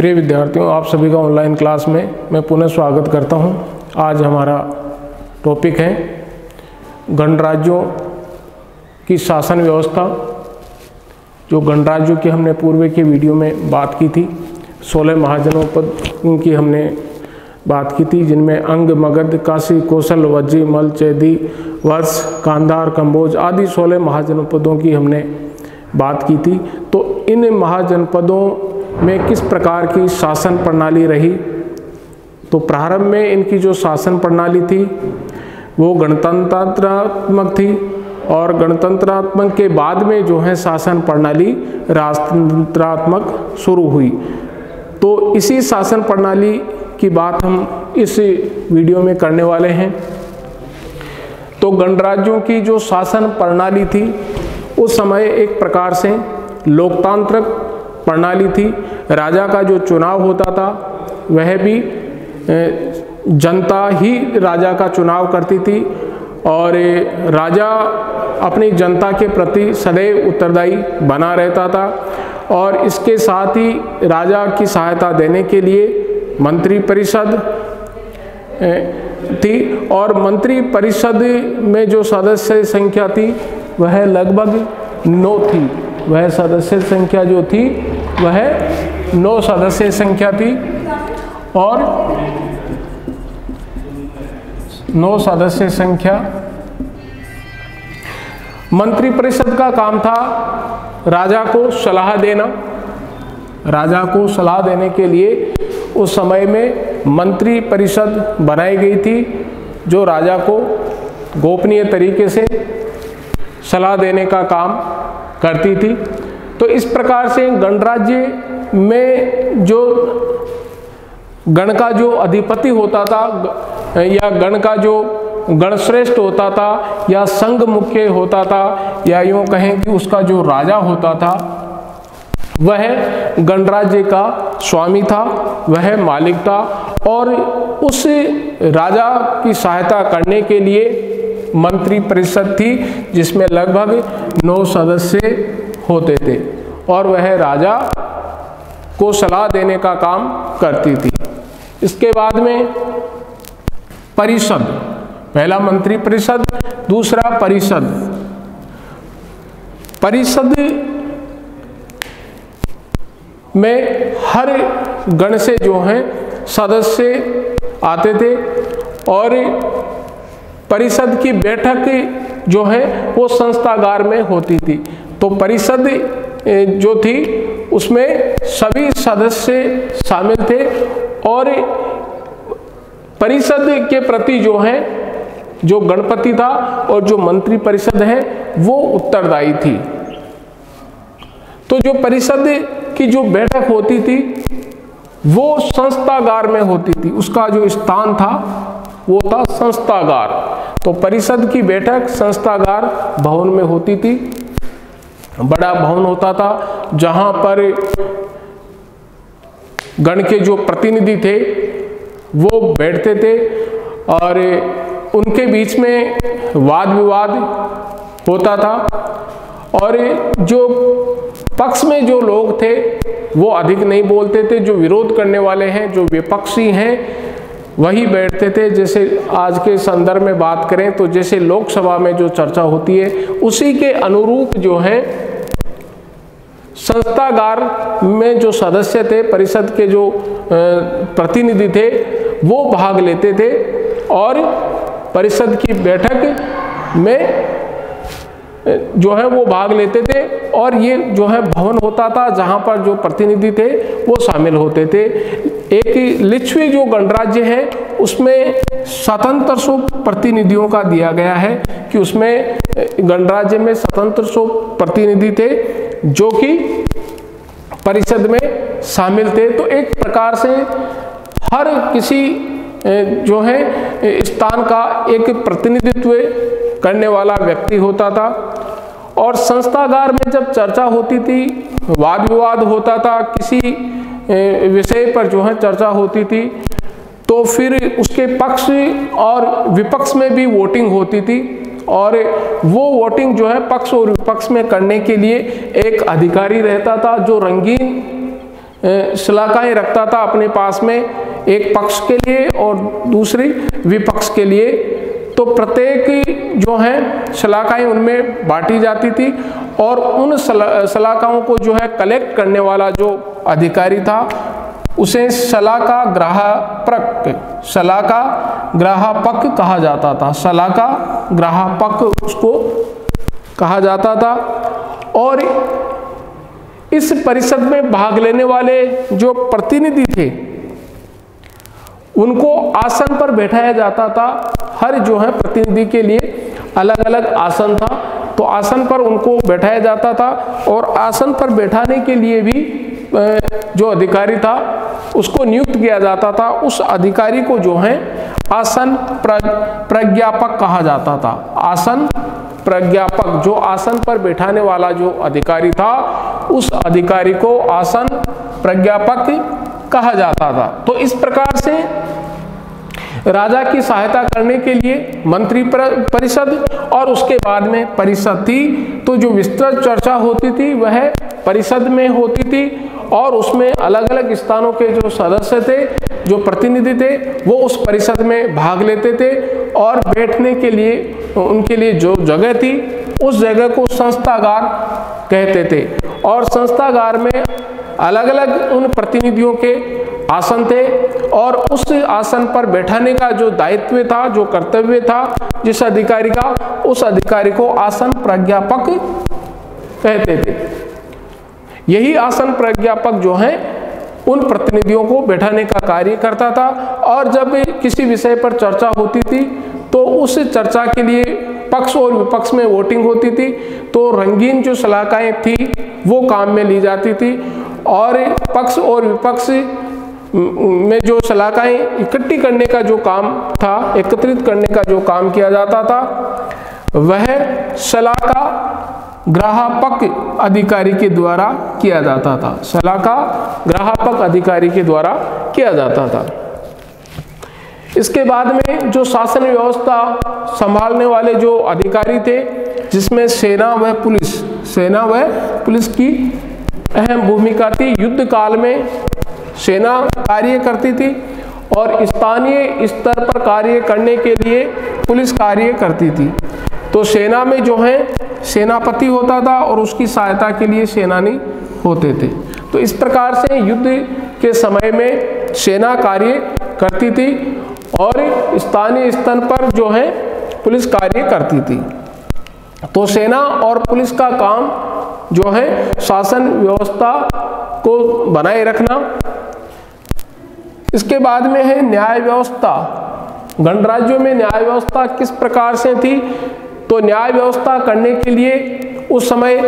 प्रिय विद्यार्थियों, आप सभी का ऑनलाइन क्लास में मैं पुनः स्वागत करता हूं। आज हमारा टॉपिक है गणराज्यों की शासन व्यवस्था। जो गणराज्यों की हमने पूर्व के वीडियो में बात की थी, 16 महाजनपद की हमने बात की थी, जिनमें अंग, मगध, काशी, कौशल, वज्जी, मल, चैदी, वत्स, कांधार, कंबोज आदि 16 महाजनपदों की हमने बात की थी। तो इन महाजनपदों में किस प्रकार की शासन प्रणाली रही? तो प्रारंभ में इनकी जो शासन प्रणाली थी वो गणतंत्रात्मक थी, और गणतंत्रात्मक के बाद में जो है शासन प्रणाली राष्ट्रतंत्रात्मक शुरू हुई। तो इसी शासन प्रणाली की बात हम इस वीडियो में करने वाले हैं। तो गणराज्यों की जो शासन प्रणाली थी उस समय एक प्रकार से लोकतांत्रिक प्रणाली थी। राजा का जो चुनाव होता था वह भी जनता ही राजा का चुनाव करती थी, और राजा अपनी जनता के प्रति सदैव उत्तरदायी बना रहता था। और इसके साथ ही राजा की सहायता देने के लिए मंत्री परिषद थी, और मंत्री परिषद में जो सदस्य संख्या थी वह लगभग 9 थी। वह सदस्य संख्या जो थी वह 9 सदस्य संख्या थी, और 9 सदस्य संख्या। मंत्री परिषद का काम था राजा को सलाह देना। राजा को सलाह देने के लिए उस समय में मंत्री परिषद बनाई गई थी, जो राजा को गोपनीय तरीके से सलाह देने का काम करती थी। तो इस प्रकार से गणराज्य में जो गण का जो अधिपति होता था, या गण का जो गणश्रेष्ठ होता था, या संघ मुख्य होता था, या यूँ कहें कि उसका जो राजा होता था वह गणराज्य का स्वामी था, वह मालिक था। और उस राजा की सहायता करने के लिए मंत्री परिषद थी, जिसमें लगभग 9 सदस्य होते थे, और वह राजा को सलाह देने का काम करती थी। इसके बाद में परिषद, पहला मंत्री परिषद, दूसरा परिषद। परिषद में हर गण से जो हैं सदस्य आते थे, और परिषद की बैठक जो है वो संस्थागार में होती थी। तो परिषद जो थी उसमें सभी सदस्य शामिल थे, और परिषद के प्रति जो है जो गणपति था और जो मंत्री परिषद है वो उत्तरदायी थी। तो जो परिषद की जो बैठक होती थी वो संस्थागार में होती थी, उसका जो स्थान था वो था संस्थागार। तो परिषद की बैठक संस्थागार भवन में होती थी। बड़ा भवन होता था जहां पर गण के जो प्रतिनिधि थे वो बैठते थे, और उनके बीच में वाद विवाद होता था। और जो पक्ष में जो लोग थे वो अधिक नहीं बोलते थे, जो विरोध करने वाले हैं, जो विपक्षी हैं, वही बैठते थे। जैसे आज के संदर्भ में बात करें तो जैसे लोकसभा में जो चर्चा होती है उसी के अनुरूप जो है संस्थागार में जो सदस्य थे, परिषद के जो प्रतिनिधि थे वो भाग लेते थे, और परिषद की बैठक में जो है वो भाग लेते थे। और ये जो है भवन होता था जहाँ पर जो प्रतिनिधि थे वो शामिल होते थे। एक लिच्छवी जो गणराज्य है उसमें 1700 प्रतिनिधियों का दिया गया है, कि उसमें गणराज्य में 1700 प्रतिनिधि थे जो कि परिषद में शामिल थे। तो एक प्रकार से हर किसी जो है स्थान का एक प्रतिनिधित्व करने वाला व्यक्ति होता था। और संस्थागार में जब चर्चा होती थी, वाद विवाद होता था, किसी विषय पर जो है चर्चा होती थी, तो फिर उसके पक्ष और विपक्ष में भी वोटिंग होती थी। और वो वोटिंग जो है पक्ष और विपक्ष में करने के लिए एक अधिकारी रहता था, जो रंगीन शलाकाएं रखता था अपने पास में, एक पक्ष के लिए और दूसरी विपक्ष के लिए। तो प्रत्येक जो है शलाकाएं उनमें बांटी जाती थी और उन शलाकाओं को जो है कलेक्ट करने वाला जो अधिकारी था उसे शलाका ग्राहपक कहा जाता था। शलाका ग्राहपक उसको कहा जाता था। और इस परिषद में भाग लेने वाले जो प्रतिनिधि थे उनको आसन पर बैठाया जाता था। हर जो है प्रतिनिधि के लिए अलग अलग आसन था, तो आसन पर उनको बैठाया जाता था। और आसन पर बैठाने के लिए भी जो अधिकारी था उसको नियुक्त किया जाता था। उस अधिकारी को जो है आसन प्रज्ञापक कहा जाता था। आसन प्रज्ञापक, जो आसन पर बैठाने वाला जो अधिकारी था उस अधिकारी को आसन प्रज्ञापक कहा जाता था। तो इस प्रकार से राजा की सहायता करने के लिए मंत्री परिषद और उसके बाद में परिषद थी। तो जो विस्तृत चर्चा होती थी वह परिषद में होती थी और उसमें अलग अलग स्थानों के जो सदस्य थे, जो प्रतिनिधि थे, वो उस परिषद में भाग लेते थे और बैठने के लिए उनके लिए जो जगह थी उस जगह को संस्थागार कहते थे। और संस्थागार में अलग अलग उन प्रतिनिधियों के आसन थे और उस आसन पर बैठाने का जो दायित्व था, जो कर्तव्य था जिस अधिकारी का, उस अधिकारी को आसन प्रज्ञापक कहते थे। यही आसन प्रज्ञापक जो है उन प्रतिनिधियों को बैठाने का कार्य करता था। और जब किसी विषय पर चर्चा होती थी तो उस चर्चा के लिए पक्ष और विपक्ष में वोटिंग होती थी। तो रंगीन जो शलाकाएं थी वो काम में ली जाती थी और पक्ष और विपक्ष में जो शलाकाएं इकट्ठी करने का जो काम था, एकत्रित करने का जो काम किया जाता था, वह शलाका ग्राहपक अधिकारी के द्वारा किया जाता था। शलाका ग्राहपक अधिकारी के द्वारा किया जाता था। इसके बाद में जो शासन व्यवस्था संभालने वाले जो अधिकारी थे, जिसमें सेना व पुलिस की अहम भूमिका थी। युद्ध काल में सेना कार्य करती थी और स्थानीय स्तर पर कार्य करने के लिए पुलिस कार्य करती थी। तो सेना में जो है सेनापति होता था और उसकी सहायता के लिए सेनानी होते थे। तो इस प्रकार से युद्ध के समय में सेना कार्य करती थी और स्थानीय स्तर पर जो है पुलिस कार्य करती थी। तो सेना और पुलिस का काम जो है शासन व्यवस्था को बनाए रखना। इसके बाद में है न्याय व्यवस्था। गणराज्यों में न्याय व्यवस्था किस प्रकार से थी? तो न्याय व्यवस्था करने के लिए उस समय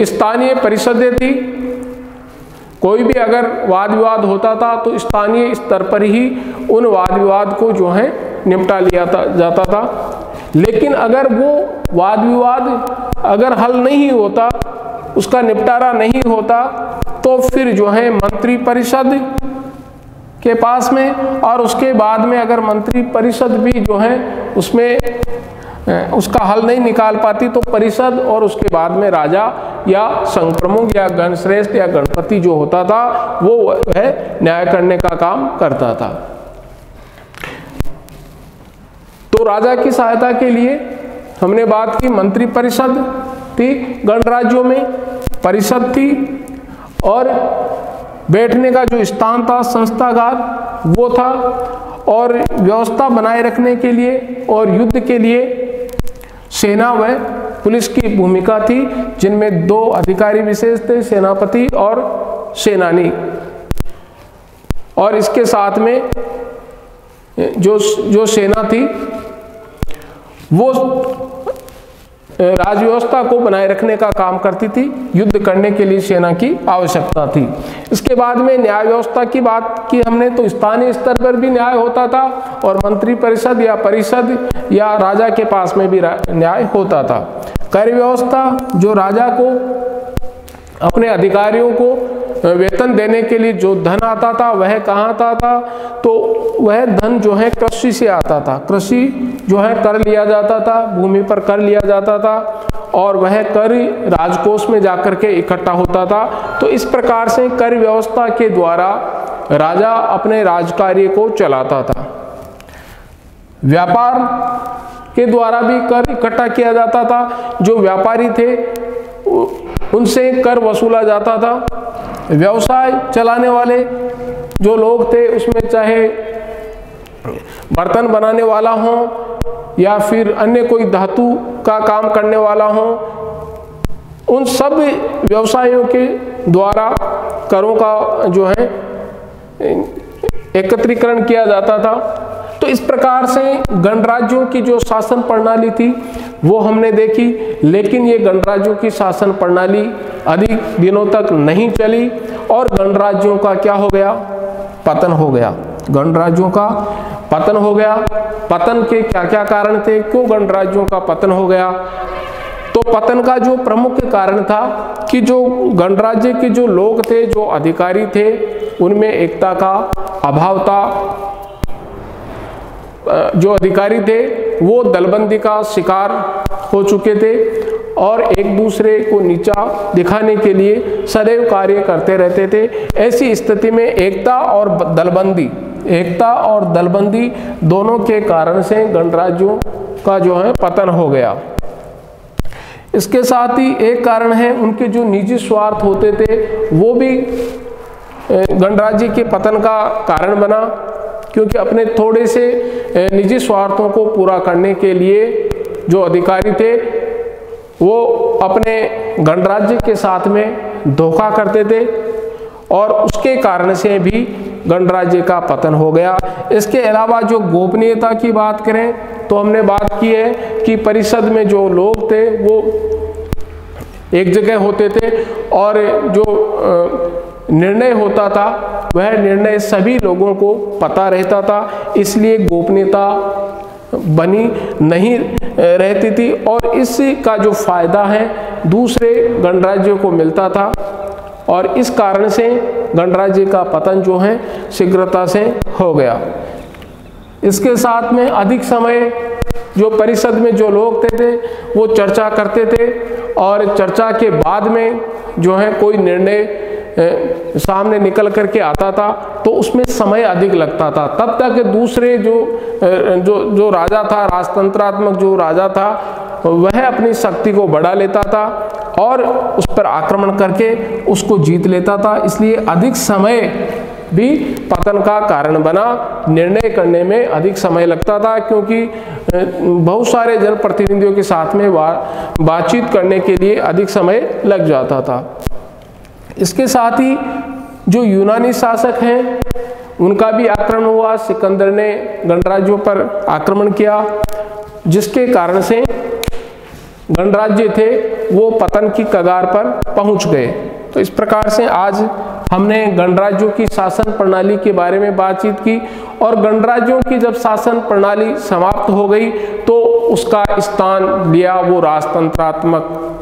स्थानीय परिषदें थी। कोई भी अगर वाद विवाद होता था तो स्थानीय स्तर पर ही उन वाद विवाद को जो है निपटा लिया जाता था। लेकिन अगर वो वाद विवाद अगर हल नहीं होता, उसका निपटारा नहीं होता, तो फिर जो है मंत्री परिषद के पास में, और उसके बाद में अगर मंत्री परिषद भी जो है उसमें उसका हल नहीं निकाल पाती तो परिषद और उसके बाद में राजा या संप्रमुख या गणश्रेष्ठ या गणपति जो होता था वो है न्याय करने का काम करता था। तो राजा की सहायता के लिए हमने बात की, मंत्री परिषद थी, गणराज्यों में परिषद थी और बैठने का जो स्थान था संस्थागार वो था। और व्यवस्था बनाए रखने के लिए और युद्ध के लिए सेना व पुलिस की भूमिका थी, जिनमें दो अधिकारी विशेष थे, सेनापति और सेनानी। और इसके साथ में जो सेना थी वो राजव्यवस्था को बनाए रखने का काम करती थी। युद्ध करने के लिए सेना की आवश्यकता थी। इसके बाद में न्याय व्यवस्था की बात की हमने, तो स्थानीय स्तर पर भी न्याय होता था और मंत्री परिषद या परिषद या राजा के पास में भी न्याय होता था। कर व्यवस्था, जो राजा को अपने अधिकारियों को वेतन देने के लिए जो धन आता था वह कहाँ आता था? तो वह धन जो है कृषि से आता था। कृषि जो है कर लिया जाता था, भूमि पर कर लिया जाता था और वह कर राजकोष में जाकर के इकट्ठा होता था। तो इस प्रकार से कर व्यवस्था के द्वारा राजा अपने राजकार्य को चलाता था। व्यापार के द्वारा भी कर इकट्ठा किया जाता था। जो व्यापारी थे उनसे कर वसूला जाता था। व्यवसाय चलाने वाले जो लोग थे उसमें चाहे बर्तन बनाने वाला हो या फिर अन्य कोई धातु का काम करने वाला हो, उन सब व्यवसायों के द्वारा करों का जो है एकत्रीकरण किया जाता था। तो इस प्रकार से गणराज्यों की जो शासन प्रणाली थी वो हमने देखी, लेकिन ये गणराज्यों की शासन प्रणाली अधिक दिनों तक नहीं चली और गणराज्यों का क्या हो गया? पतन हो गया। गणराज्यों का पतन हो गया। पतन के क्या क्या कारण थे? क्यों गणराज्यों का पतन हो गया? तो पतन का जो प्रमुख कारण था कि जो गणराज्य के जो लोग थे, जो अधिकारी थे, उनमें एकता का अभाव था। जो अधिकारी थे वो दलबंदी का शिकार हो चुके थे और एक दूसरे को नीचा दिखाने के लिए सदैव कार्य करते रहते थे। ऐसी स्थिति में एकता और दलबंदी दोनों के कारण से गणराज्यों का जो है पतन हो गया। इसके साथ ही एक कारण है उनके जो निजी स्वार्थ होते थे वो भी गणराज्य के पतन का कारण बना, क्योंकि अपने थोड़े से निजी स्वार्थों को पूरा करने के लिए जो अधिकारी थे वो अपने गणराज्य के साथ में धोखा करते थे और उसके कारण से भी गणराज्य का पतन हो गया। इसके अलावा जो गोपनीयता की बात करें तो हमने बात की है कि परिषद में जो लोग थे वो एक जगह होते थे और जो निर्णय होता था वह निर्णय सभी लोगों को पता रहता था, इसलिए गोपनीयता बनी नहीं रहती थी और इसका जो फायदा है दूसरे गणराज्यों को मिलता था और इस कारण से गणराज्य का पतन जो है शीघ्रता से हो गया। इसके साथ में अधिक समय जो परिषद में जो लोग थे वो चर्चा करते थे और चर्चा के बाद में जो है कोई निर्णय सामने निकल करके आता था तो उसमें समय अधिक लगता था। तब तक दूसरे जो राजा था, राजतंत्रात्मक जो राजा था, वह अपनी शक्ति को बढ़ा लेता था और उस पर आक्रमण करके उसको जीत लेता था। इसलिए अधिक समय भी पतन का कारण बना। निर्णय करने में अधिक समय लगता था क्योंकि बहुत सारे जनप्रतिनिधियों के साथ में बातचीत करने के लिए अधिक समय लग जाता था। इसके साथ ही जो यूनानी शासक हैं उनका भी आक्रमण हुआ। सिकंदर ने गणराज्यों पर आक्रमण किया जिसके कारण से गणराज्य थे वो पतन की कगार पर पहुंच गए। तो इस प्रकार से आज हमने गणराज्यों की शासन प्रणाली के बारे में बातचीत की और गणराज्यों की जब शासन प्रणाली समाप्त हो गई तो उसका स्थान लिया वो राजतंत्रात्मक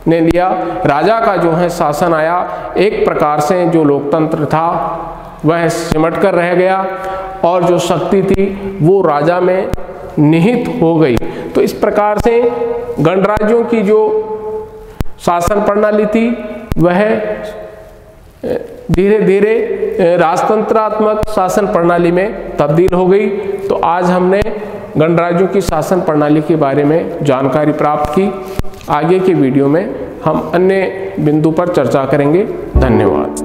ने लिया। राजा का जो है शासन आया, एक प्रकार से जो लोकतंत्र था वह सिमट कर रह गया और जो शक्ति थी वो राजा में निहित हो गई। तो इस प्रकार से गणराज्यों की जो शासन प्रणाली थी वह धीरे धीरे राजतंत्रात्मक शासन प्रणाली में तब्दील हो गई। तो आज हमने गणराज्यों की शासन प्रणाली के बारे में जानकारी प्राप्त की। आगे के वीडियो में हम अन्य बिंदु पर चर्चा करेंगे। धन्यवाद।